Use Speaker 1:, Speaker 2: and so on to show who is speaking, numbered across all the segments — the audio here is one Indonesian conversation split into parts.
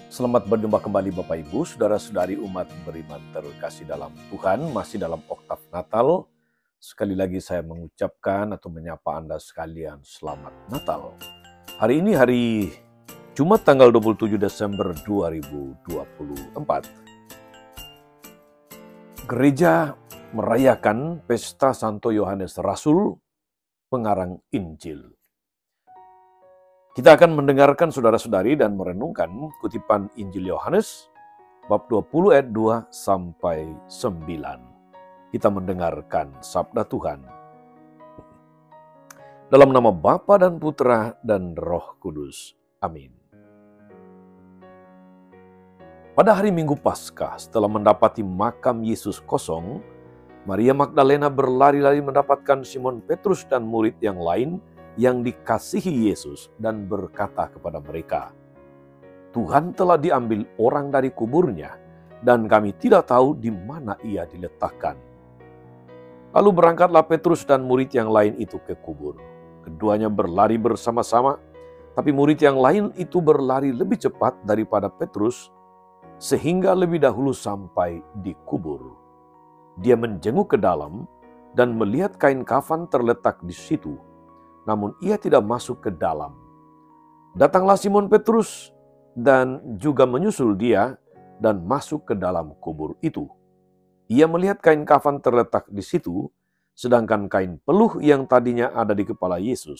Speaker 1: Selamat berjumpa kembali Bapak Ibu, Saudara-saudari umat beriman terkasih dalam Tuhan, masih dalam oktav Natal. Sekali lagi saya mengucapkan atau menyapa Anda sekalian selamat Natal. Hari ini hari Jumat tanggal 27 Desember 2024. Gereja merayakan pesta Santo Yohanes Rasul, pengarang Injil. Kita akan mendengarkan saudara-saudari dan merenungkan kutipan Injil Yohanes bab 20 ayat 2 sampai 9. Kita mendengarkan sabda Tuhan. Dalam nama Bapa dan Putra dan Roh Kudus. Amin. Pada hari Minggu Paskah, setelah mendapati makam Yesus kosong, Maria Magdalena berlari-lari mendapatkan Simon Petrus dan murid yang lain yang dikasihi Yesus dan berkata kepada mereka, "Tuhan telah diambil orang dari kuburnya dan kami tidak tahu di mana ia diletakkan." Lalu berangkatlah Petrus dan murid yang lain itu ke kubur. Keduanya berlari bersama-sama, tapi murid yang lain itu berlari lebih cepat daripada Petrus sehingga lebih dahulu sampai di kubur. Dia menjenguk ke dalam dan melihat kain kafan terletak di situ. Namun ia tidak masuk ke dalam. Datanglah Simon Petrus dan juga menyusul dia dan masuk ke dalam kubur itu. Ia melihat kain kafan terletak di situ, sedangkan kain peluh yang tadinya ada di kepala Yesus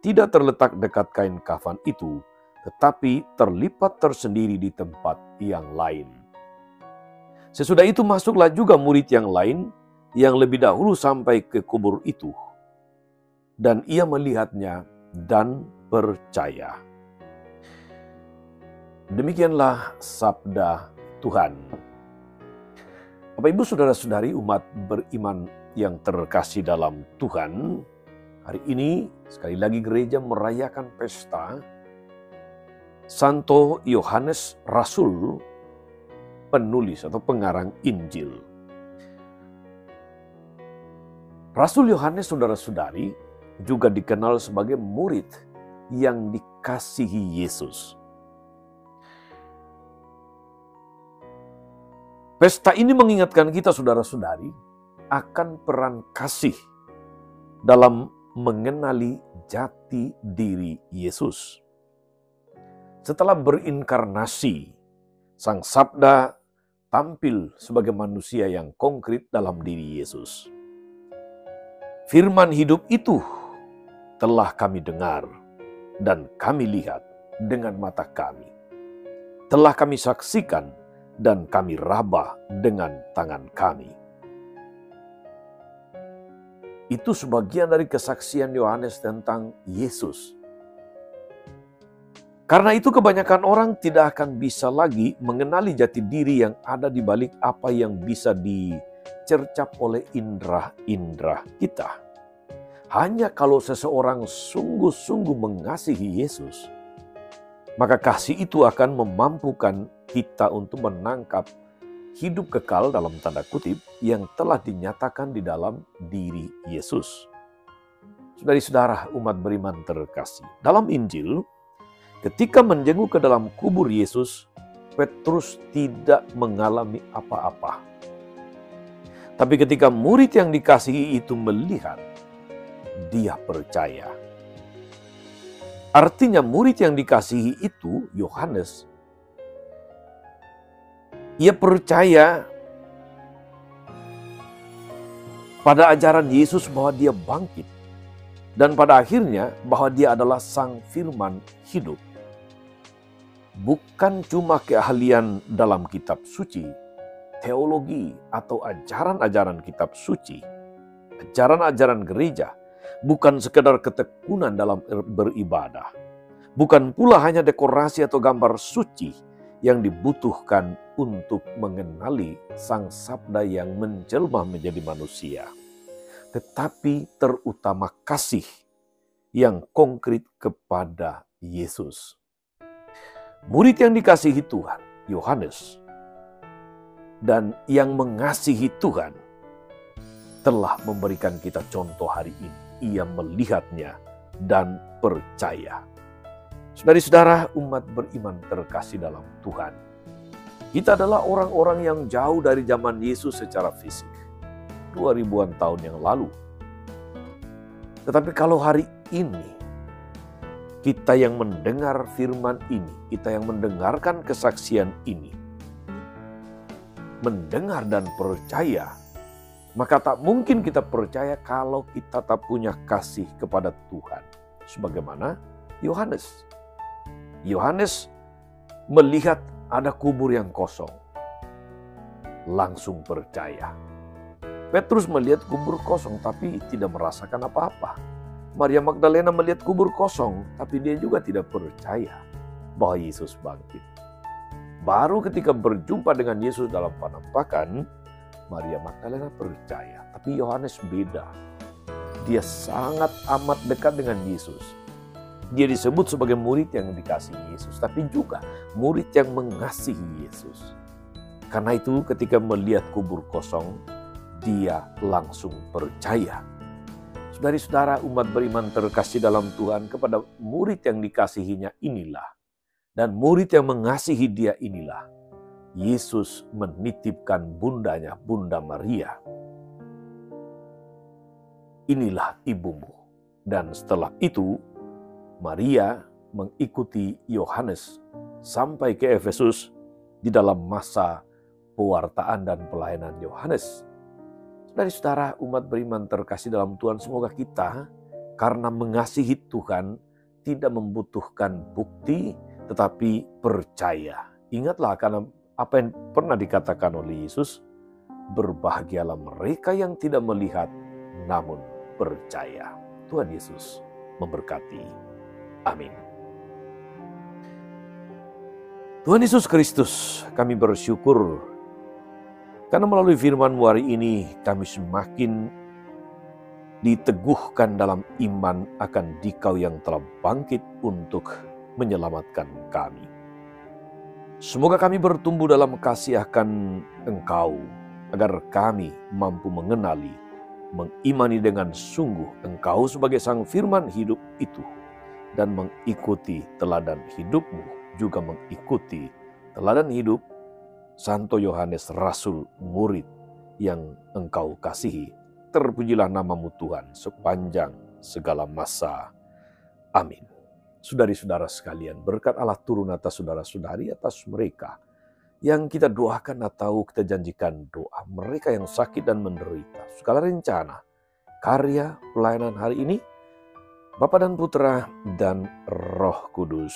Speaker 1: tidak terletak dekat kain kafan itu, tetapi terlipat tersendiri di tempat yang lain. Sesudah itu masuklah juga murid yang lain yang lebih dahulu sampai ke kubur itu. Dan ia melihatnya dan percaya. Demikianlah sabda Tuhan. Bapak Ibu Saudara-saudari umat beriman yang terkasih dalam Tuhan, hari ini sekali lagi gereja merayakan pesta Santo Yohanes Rasul, penulis atau pengarang Injil. Rasul Yohanes, saudara-saudari, juga dikenal sebagai murid yang dikasihi Yesus. Pesta ini mengingatkan kita, saudara-saudari, akan peran kasih dalam mengenali jati diri Yesus. Setelah berinkarnasi, Sang Sabda tampil sebagai manusia yang konkret dalam diri Yesus. Firman hidup itu telah kami dengar dan kami lihat dengan mata kami. Telah kami saksikan dan kami raba dengan tangan kami. Itu sebagian dari kesaksian Yohanes tentang Yesus. Karena itu kebanyakan orang tidak akan bisa lagi mengenali jati diri yang ada di balik apa yang bisa dicercap oleh indera-indera kita. Hanya kalau seseorang sungguh-sungguh mengasihi Yesus, maka kasih itu akan memampukan kita untuk menangkap hidup kekal dalam tanda kutip yang telah dinyatakan di dalam diri Yesus. Saudari-saudara umat beriman terkasih, dalam Injil, ketika menjenguk ke dalam kubur Yesus, Petrus tidak mengalami apa-apa. Tapi ketika murid yang dikasihi itu melihat, dia percaya. Artinya murid yang dikasihi itu, Yohanes, ia percaya pada ajaran Yesus bahwa dia bangkit. Dan pada akhirnya bahwa dia adalah Sang Firman hidup. Bukan cuma keahlian dalam kitab suci, teologi atau ajaran-ajaran kitab suci, ajaran-ajaran gereja, bukan sekedar ketekunan dalam beribadah. Bukan pula hanya dekorasi atau gambar suci yang dibutuhkan untuk mengenali Sang Sabda yang menjelma menjadi manusia. Tetapi terutama kasih yang konkret kepada Yesus. Murid yang dikasihi Tuhan, Yohanes, dan yang mengasihi Tuhan, telah memberikan kita contoh hari ini. Ia melihatnya dan percaya. Saudara-saudara, umat beriman terkasih dalam Tuhan. Kita adalah orang-orang yang jauh dari zaman Yesus secara fisik. 2000-an tahun yang lalu. Tetapi kalau hari ini, kita yang mendengar firman ini, kita yang mendengarkan kesaksian ini, mendengar dan percaya, maka tak mungkin kita percaya kalau kita tak punya kasih kepada Tuhan. Sebagaimana Yohanes. Yohanes melihat ada kubur yang kosong. Langsung percaya. Petrus melihat kubur kosong tapi tidak merasakan apa-apa. Maria Magdalena melihat kubur kosong tapi dia juga tidak percaya bahwa Yesus bangkit. Baru ketika berjumpa dengan Yesus dalam penampakan, Maria Magdalena percaya. Tapi Yohanes beda. Dia sangat amat dekat dengan Yesus. Dia disebut sebagai murid yang dikasihi Yesus, tapi juga murid yang mengasihi Yesus. Karena itu ketika melihat kubur kosong, dia langsung percaya. Saudara-saudara, umat beriman terkasih dalam Tuhan, kepada murid yang dikasihinya inilah, dan murid yang mengasihi dia inilah, Yesus menitipkan bundanya, Bunda Maria. Inilah ibumu. Dan setelah itu, Maria mengikuti Yohanes sampai ke Efesus di dalam masa pewartaan dan pelayanan Yohanes. Saudara-saudara, umat beriman terkasih dalam Tuhan, semoga kita karena mengasihi Tuhan tidak membutuhkan bukti, tetapi percaya. Ingatlah karena apa yang pernah dikatakan oleh Yesus, berbahagialah mereka yang tidak melihat namun percaya. Tuhan Yesus memberkati. Amin. Tuhan Yesus Kristus, kami bersyukur karena melalui firman-Mu hari ini kami semakin diteguhkan dalam iman akan Dikau yang telah bangkit untuk menyelamatkan kami. Semoga kami bertumbuh dalam kasih akan Engkau, agar kami mampu mengenali, mengimani dengan sungguh Engkau sebagai Sang Firman hidup itu, dan mengikuti teladan hidup-Mu, juga mengikuti teladan hidup Santo Yohanes Rasul, murid yang Engkau kasihi. Terpujilah nama-Mu Tuhan sepanjang segala masa. Amin. Saudari-saudara sekalian, berkat Allah turun atas saudara-saudari, atas mereka yang kita doakan atau kita janjikan doa. Mereka yang sakit dan menderita, segala rencana, karya, pelayanan hari ini, Bapa dan Putra dan Roh Kudus.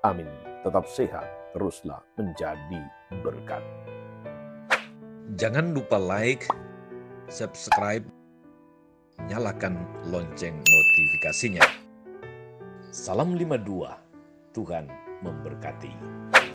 Speaker 1: Amin. Tetap sehat, teruslah menjadi berkat. Jangan lupa like, subscribe, nyalakan lonceng notifikasinya. Salam 52, Tuhan memberkati.